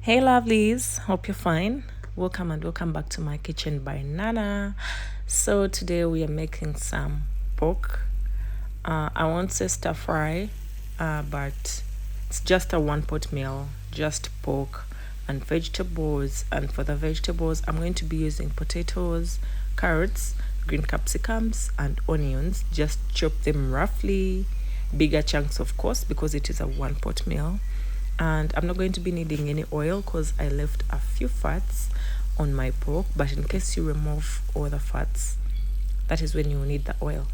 Hey lovelies, hope you're fine. Welcome and welcome back to my kitchen by Nana. So today we are making some pork. I won't say stir fry, but it's just a one pot meal, just pork and vegetables. And for the vegetables, I'm going to be using potatoes, carrots, green capsicums, and onions. Just chop them roughly, bigger chunks, of course, because it is a one pot meal. And I'm not going to be needing any oil because I left a few fats on my pork, but in case you remove all the fats, that is when you need the oil.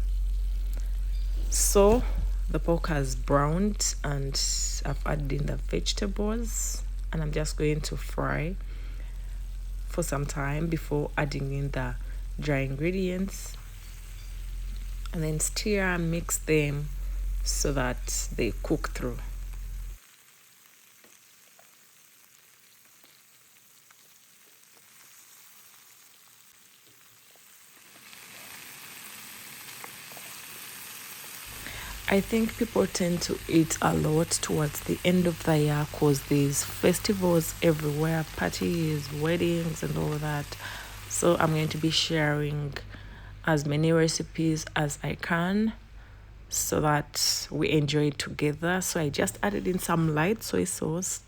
So the pork has browned and I've added in the vegetables, and I'm just going to fry for some time before adding in the dry ingredients, and then stir and mix them so that they cook through. I think people tend to eat a lot towards the end of the year because there's festivals everywhere, parties, weddings, and all that. So I'm going to be sharing as many recipes as I can so that we enjoy it together. So I just added in some light soy sauce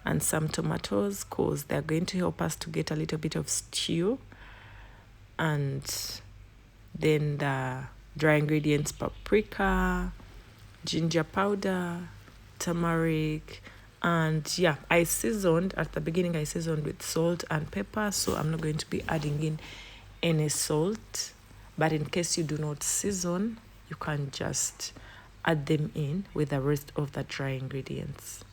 and some tomatoes because they're going to help us to get a little bit of stew. And then the dry ingredients: paprika, ginger powder, turmeric, and yeah, I seasoned at the beginning. I seasoned with salt and pepper, so I'm not going to be adding in any salt. But in case you do not season, you can just add them in with the rest of the dry ingredients.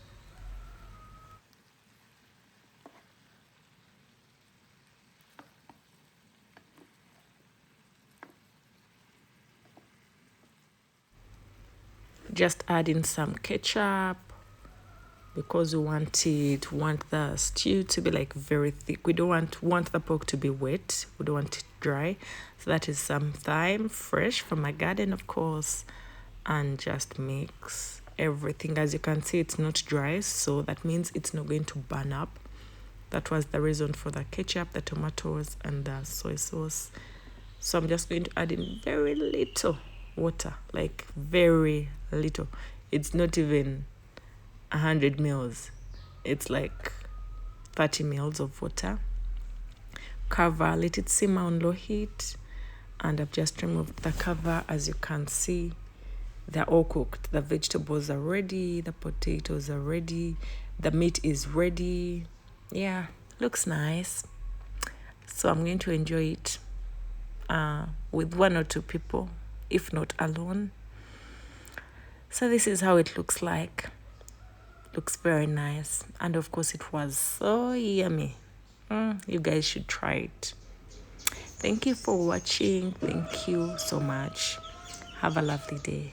Just add in some ketchup because we want the stew to be like very thick. We don't want the pork to be wet. We don't want it dry. So that is some thyme, fresh from my garden, of course, and just mix everything. As you can see, it's not dry, so that means it's not going to burn up. That was the reason for the ketchup, the tomatoes, and the soy sauce. So I'm just going to add in very little water, like very little. It's not even 100 mils. It's like 30 mils of water. Cover, let it simmer on low heat. And I've just removed the cover. As you can see, they're all cooked. The vegetables are ready. The potatoes are ready. The meat is ready. Yeah, looks nice. So I'm going to enjoy it with one or two people, if not alone. So this is how it looks like. Looks very nice, and of course it was so yummy. You guys should try it. Thank you for watching. Thank you so much. Have a lovely day.